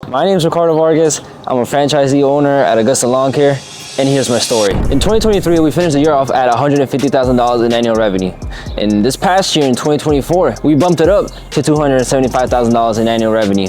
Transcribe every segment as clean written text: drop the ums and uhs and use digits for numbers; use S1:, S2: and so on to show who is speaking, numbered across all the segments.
S1: My name is Ricardo Vargas. I'm a franchisee owner at Augusta Lawn Care, and here's my story. In 2023, we finished the year off at $150,000 in annual revenue. And this past year, in 2024, we bumped it up to $275,000 in annual revenue.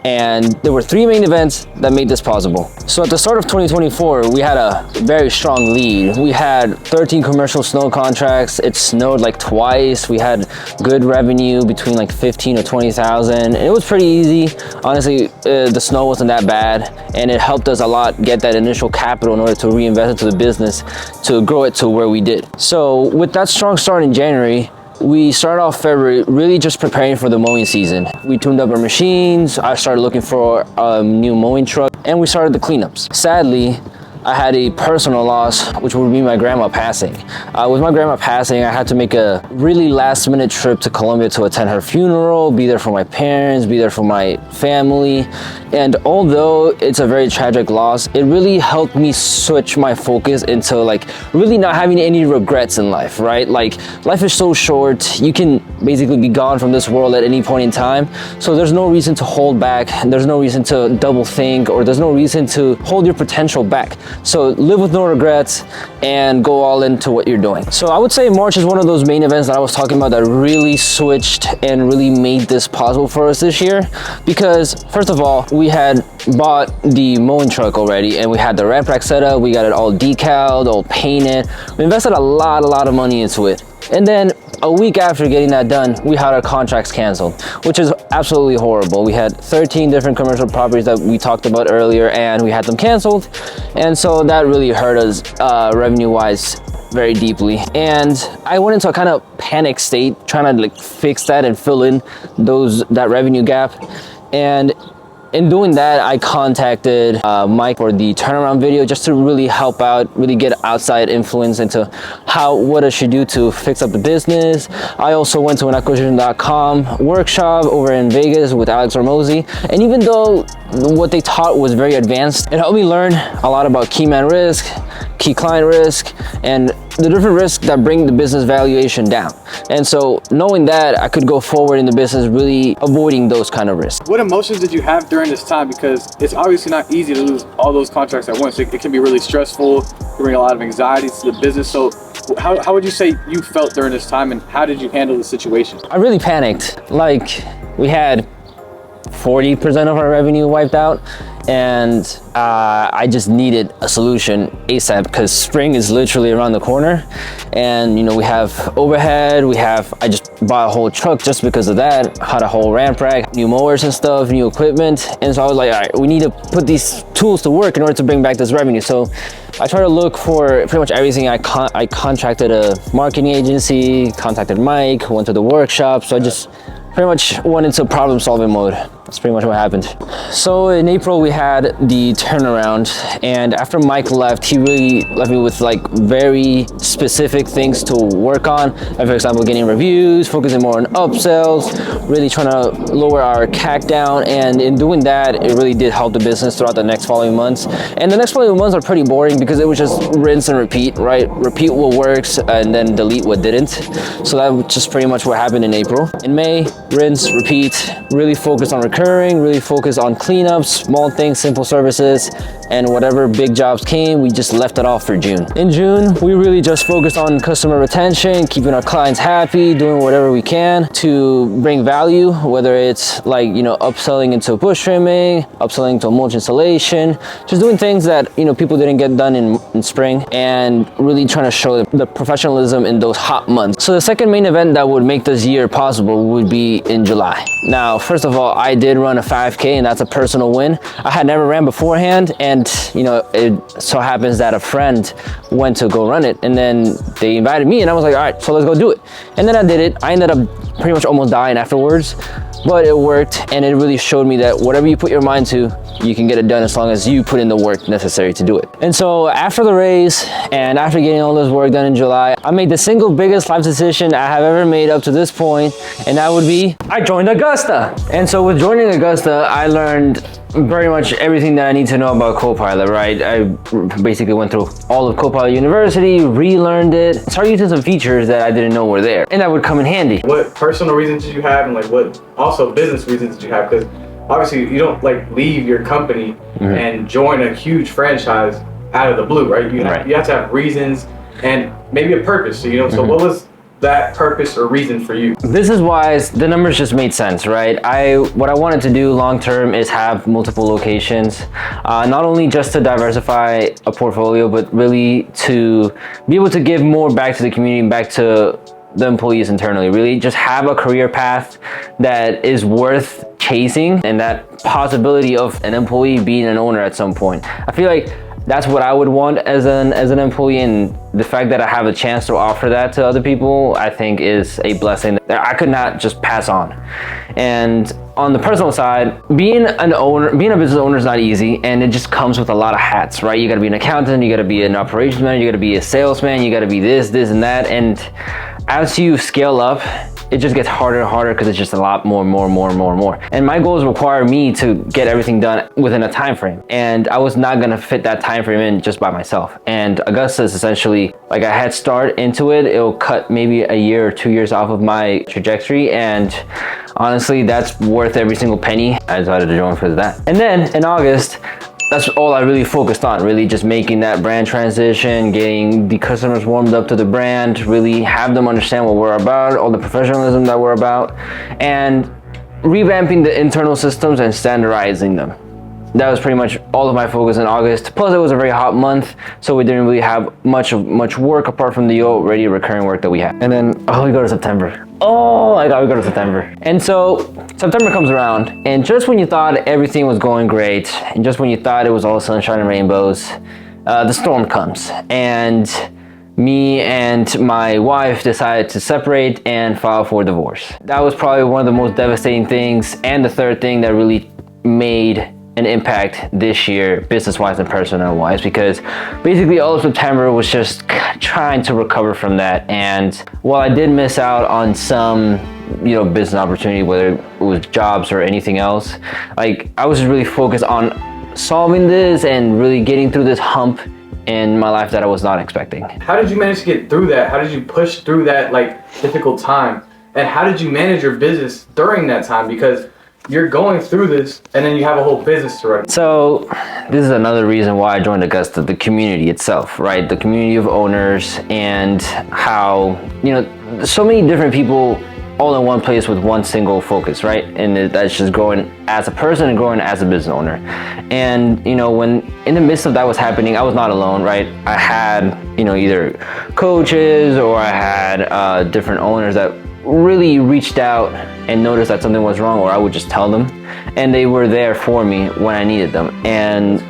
S1: And there were three main events that made this possible. So at the start of 2024, we had a very strong lead. We had 13 commercial snow contracts. It snowed like twice. We had good revenue between like 15 or 20,000. It was pretty easy. Honestly, the snow wasn't that bad, and it helped us a lot get that initial capital in order to reinvest into the business to grow it to where we did. So with that strong start in January, we started off February really just preparing for the mowing season. We tuned up our machines. I started looking for a new mowing truck, and we started the cleanups. Sadly, I had a personal loss, which would be my grandma passing. With my grandma passing, I had to make a really last minute trip to Colombia to attend her funeral, be there for my parents, be there for my family. And although it's a very tragic loss, it really helped me switch my focus into like really not having any regrets in life, right? Like, life is so short. You can basically be gone from this world at any point in time. So there's no reason to hold back. There's no reason to double think, or there's no reason to hold your potential back. So live with no regrets and go all into what you're doing. So I would say March is one of those main events that I was talking about that really switched and really made this possible for us this year. Because first of all, we had bought the mowing truck already, and we had the ramp rack set up. We got it all decaled, all painted. We invested a lot of money into it. And then a week after getting that done, we had our contracts canceled, which is absolutely horrible. We had 13 different commercial properties that we talked about earlier, and we had them canceled. And so that really hurt us revenue-wise very deeply. And I went into a kind of panic state, trying to like fix that and fill in that revenue gap. And in doing that, I contacted Mike for the turnaround video just to really help out, really get outside influence into what I should do to fix up the business. I also went to an acquisition.com workshop over in Vegas with Alex Ramosi. And even though what they taught was very advanced, it helped me learn a lot about key man risk, key client risk, and the different risks that bring the business valuation down. And so knowing that, I could go forward in the business really avoiding those kind of risks.
S2: What emotions did you have during this time? Because it's obviously not easy to lose all those contracts at once. It can be really stressful, bring a lot of anxiety to the business. So how would you say you felt during this time, and how did you handle the situation?
S1: I really panicked. Like, we had 40% of our revenue wiped out, and I just needed a solution ASAP because spring is literally around the corner. And you know, we have overhead, I just bought a whole truck just because of that, had a whole ramp rack, new mowers and stuff, new equipment. And so I was like, all right, we need to put these tools to work in order to bring back this revenue. So I tried to look for pretty much everything. I contracted a marketing agency, contacted Mike, went to the workshop. So I just pretty much went into problem solving mode. That's pretty much what happened. So in April, we had the turnaround, and after Mike left, he really left me with like very specific things to work on. Like, for example, getting reviews, focusing more on upsells, really trying to lower our CAC down. And in doing that, it really did help the business throughout the next following months. And the next following months are pretty boring because it was just rinse and repeat, right? Repeat what works and then delete what didn't. So that was just pretty much what happened in April. In May, rinse, repeat, really focus on recurring, really focus on cleanups, small things, simple services, and whatever big jobs came, we just left it off for June. In June, we really just focused on customer retention, keeping our clients happy, doing whatever we can to bring value, whether it's like, you know, upselling into bush trimming, upselling to mulch installation, just doing things that, you know, people didn't get done in spring, and really trying to show the professionalism in those hot months. So the second main event that would make this year possible would be in July. Now, first of all, I did run a 5K, and that's a personal win. I had never ran beforehand, and you know, it so happens that a friend went to go run it, and then they invited me, and I was like, all right, so let's go do it. And then I did it. I ended up pretty much almost dying afterwards, but it worked, and it really showed me that whatever you put your mind to, you can get it done as long as you put in the work necessary to do it. And so after the race, and after getting all this work done in July, I made the single biggest life decision I have ever made up to this point, and that would be, I joined Augusta. And so with joining Augusta, I learned very much everything that I need to know about Copilot, right? I basically went through all of Copilot University, relearned it, started using some features that I didn't know were there, and that would come in handy.
S2: What personal reasons did you have, and like what also business reasons did you have? Because obviously you don't like leave your company and join a huge franchise out of the blue, right? You have to have reasons and maybe a purpose. So, so what was that purpose or reason for you?
S1: Business wise, the numbers just made sense, right? What I wanted to do long term is have multiple locations, not only just to diversify a portfolio, but really to be able to give more back to the community and back to the employees internally. Really just have a career path that is worth chasing, and that possibility of an employee being an owner at some point. I feel like that's what I would want as an employee, and the fact that I have a chance to offer that to other people, I think is a blessing that I could not just pass on. And on the personal side, being a business owner is not easy, and it just comes with a lot of hats, right? You gotta be an accountant, you gotta be an operations manager, you gotta be a salesman, you gotta be this and that. And as you scale up, it just gets harder and harder because it's just a lot more. And my goals require me to get everything done within a time frame. And I was not gonna fit that time frame in just by myself. And Augusta is essentially like a head start into it. It'll cut maybe a year or 2 years off of my trajectory. And honestly, that's worth every single penny. I decided to join for that. And then in August, that's all I really focused on, really just making that brand transition, getting the customers warmed up to the brand, really have them understand what we're about, all the professionalism that we're about, and revamping the internal systems and standardizing them. That was pretty much all of my focus in August. Plus it was a very hot month, so we didn't really have much work apart from the already recurring work that we had. And then, we go to September. Oh my God, we go to September. And so September comes around, and just when you thought everything was going great, and just when you thought it was all sunshine and rainbows, the storm comes. And me and my wife decided to separate and file for divorce. That was probably one of the most devastating things, and the third thing that really made an impact this year, business-wise and personnel-wise, because basically all of September was just trying to recover from that. And while I did miss out on some, business opportunity, whether it was jobs or anything else, like I was just really focused on solving this and really getting through this hump in my life that I was not expecting.
S2: How did you manage to get through that? How did you push through that difficult time? And how did you manage your business during that time? Because you're going through this and then you have a whole business to run.
S1: So this is another reason why I joined Augusta, the community itself, right? The community of owners, and how, so many different people all in one place with one single focus, right? And that's just growing as a person and growing as a business owner. And, when in the midst of that was happening, I was not alone, right? I had, either coaches, or I had different owners that really reached out and noticed that something was wrong, or I would just tell them, and they were there for me when I needed them. And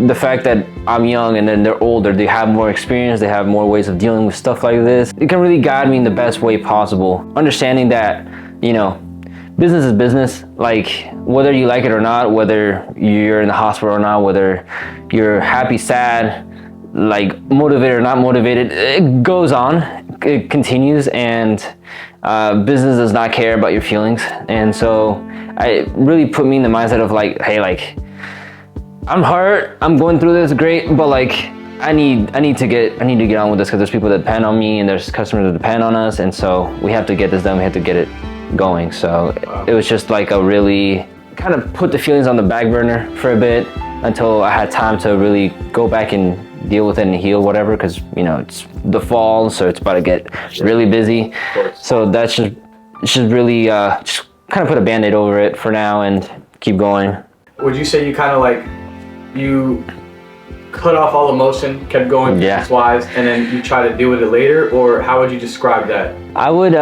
S1: the fact that I'm young and then they're older, they have more experience, they have more ways of dealing with stuff like this, it can really guide me in the best way possible, understanding that business is business. Like, whether you like it or not, whether you're in the hospital or not, whether you're happy, sad, like motivated or not motivated, it goes on, it continues. And business does not care about your feelings. And so it really put me in the mindset of hey, I'm hurt, I'm going through this, great, but I need to get on with this, because there's people that depend on me and there's customers that depend on us, and so we have to get this done, we have to get it going. So it was just a really kind of put the feelings on the back burner for a bit until I had time to really go back and deal with it and heal, whatever, because it's the fall, so it's about to get really busy. So that's just really just kind of put a band-aid over it for now and keep going.
S2: Would you say you kind of you cut off all emotion, kept going business-wise, and then you try to deal with it later, or how would you describe that?
S1: I would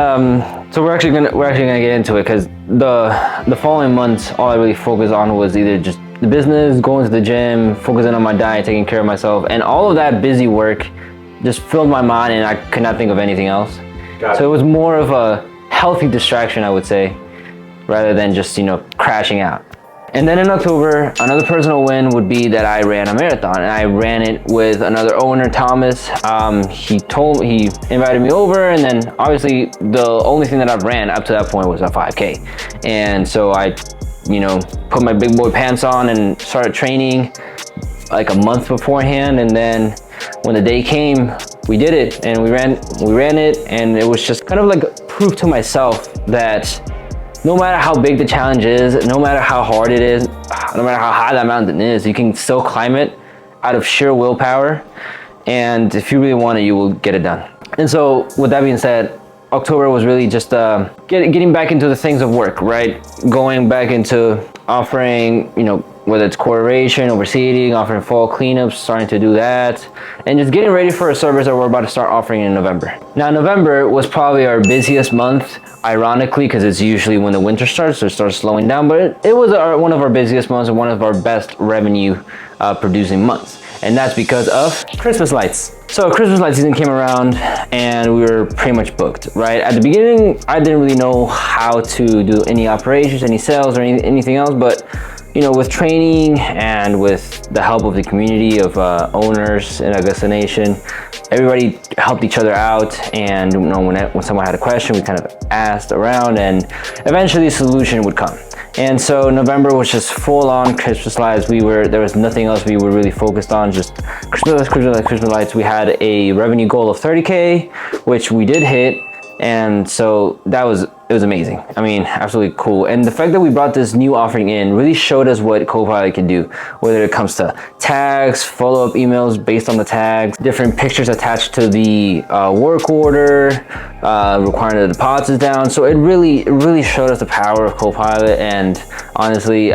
S1: so we're actually gonna get into it, because the following months all I really focused on was either just the business, going to the gym, focusing on my diet, taking care of myself, and all of that busy work just filled my mind, and I could not think of anything else. So it was more of a healthy distraction, I would say, rather than just crashing out. And then in October, another personal win would be that I ran a marathon, and I ran it with another owner, Thomas. He invited me over, and then obviously the only thing that I've ran up to that point was a 5K. And so I, put my big boy pants on and started training a month beforehand. And then when the day came, we did it, and we ran it, and it was just kind of proof to myself that no matter how big the challenge is, no matter how hard it is, no matter how high that mountain is, you can still climb it out of sheer willpower. And if you really want it, you will get it done. And so with that being said, October was really just getting back into the things of work, right? Going back into offering, you know, whether it's core aeration, overseeding, offering fall cleanups, starting to do that, and just getting ready for a service that we're about to start offering in November. Now, November was probably our busiest month, ironically, because it's usually when the winter starts, so it starts slowing down, but it was one of our busiest months and one of our best revenue producing months. And that's because of Christmas lights. So Christmas light season came around and we were pretty much booked, right? At the beginning, I didn't really know how to do any operations, any sales, or anything else, but you know, with training and with the help of the community of owners in Augusta Nation, everybody helped each other out. And you know, when someone had a question, we kind of asked around, and eventually a solution would come. And so November was just full on Christmas lights. There was nothing else we were really focused on, just Christmas lights. We had a revenue goal of 30K, which we did hit. And so it was amazing. I mean, absolutely cool. And the fact that we brought this new offering in really showed us what Copilot can do, whether it comes to tags, follow-up emails based on the tags, different pictures attached to the work order, requiring the deposits down. So it really showed us the power of Copilot. And honestly,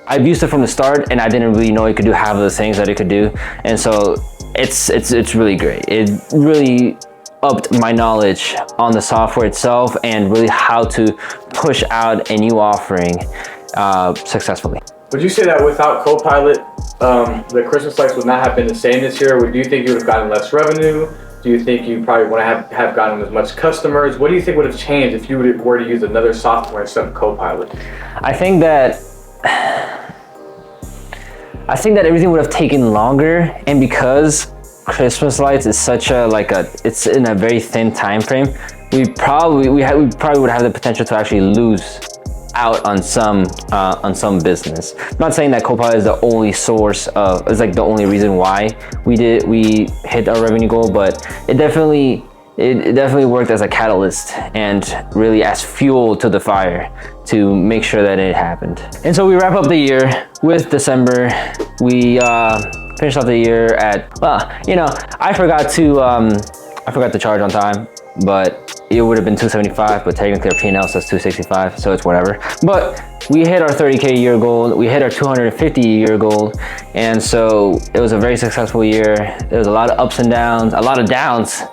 S1: I've used it from the start and I didn't really know it could do half of the things that it could do. And so it's really great. It really upped my knowledge on the software itself and really how to push out a new offering successfully.
S2: Would you say that without Copilot, the Christmas lights would not have been the same this year? Would you think you would have gotten less revenue? Do you think you probably wouldn't have gotten as much customers? What do you think would have changed if you were to use another software instead of Copilot?
S1: I think that everything would have taken longer, and because Christmas lights is such it's in a very thin time frame, we probably would have the potential to actually lose out on some business. I'm not saying that Copilot is the only source of, it's like the only reason why we hit our revenue goal, but it definitely worked as a catalyst and really as fuel to the fire to make sure that it happened. And so we wrap up the year with December. We finished off the year at, well, you know, I forgot to charge on time, but it would have been $275, but technically our P&L says $265, so it's whatever. But we hit our 30K year goal, we hit our 250 year goal, and so it was a very successful year. There was a lot of ups and downs, a lot of downs,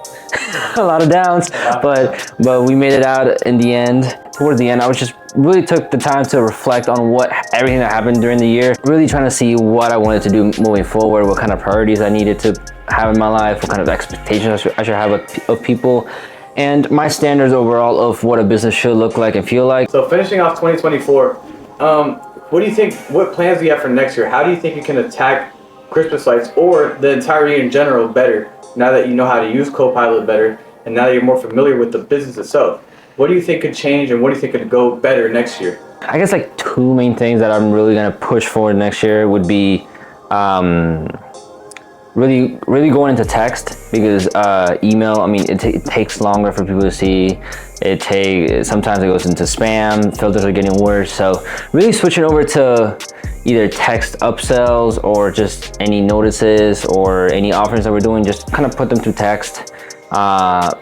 S1: but we made it out in the end. Towards the end, I was just really took the time to reflect on everything that happened during the year, really trying to see what I wanted to do moving forward, what kind of priorities I needed to have in my life, what kind of expectations I should have of people, and my standards overall of what a business should look like and feel like.
S2: So finishing off 2024, what do you think, what plans do you have for next year? How do you think you can attack Christmas lights or the entire year in general better, now that you know how to use Copilot better and now that you're more familiar with the business itself? What do you think could change and what do you think could go better next year?
S1: I guess like two main things that I'm really gonna push forward next year would be really going into text, because email, I mean, it takes longer for people to see. Sometimes it goes into spam, filters are getting worse. So really switching over to either text upsells or just any notices or any offers that we're doing, just kind of put them through text.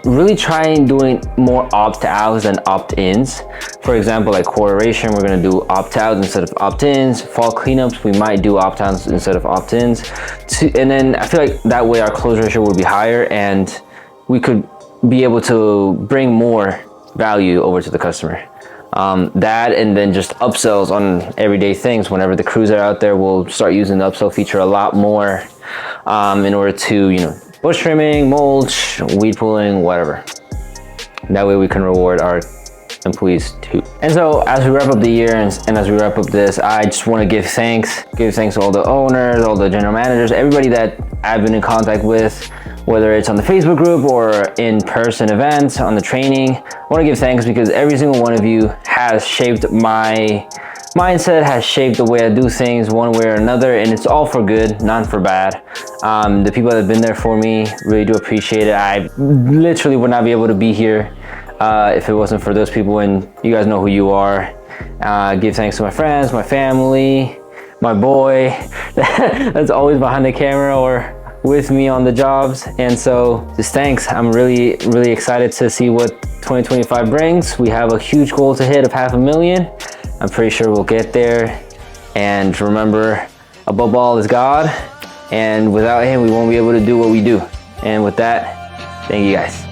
S1: Really trying doing more opt-outs than opt-ins. For example, like core aeration, we're going to do opt-outs instead of opt-ins. Fall cleanups, we might do opt-outs instead of opt-ins. And then I feel like that way our close ratio would be higher and we could be able to bring more value over to the customer. That and then just upsells on everyday things. Whenever the crews are out there, we'll start using the upsell feature a lot more in order to, you know, bush trimming, mulch, weed pulling, whatever. That way we can reward our employees too. And so as we wrap up the year and as we wrap up this, I just want to give thanks to all the owners, all the general managers, everybody that I've been in contact with, whether it's on the Facebook group or in-person events, on the training. I want to give thanks because every single one of you has shaped my mindset, has shaped the way I do things one way or another, and it's all for good, not for bad. The people that have been there for me, really do appreciate it. I literally would not be able to be here if it wasn't for those people, and you guys know who you are. Give thanks to my friends, my family, my boy that's always behind the camera or with me on the jobs. And so just thanks. I'm really excited to see what 2025 brings. We have a huge goal to hit of $500,000. I'm pretty sure we'll get there. And remember, above all is God, and without him we won't be able to do what we do. And with that, thank you guys.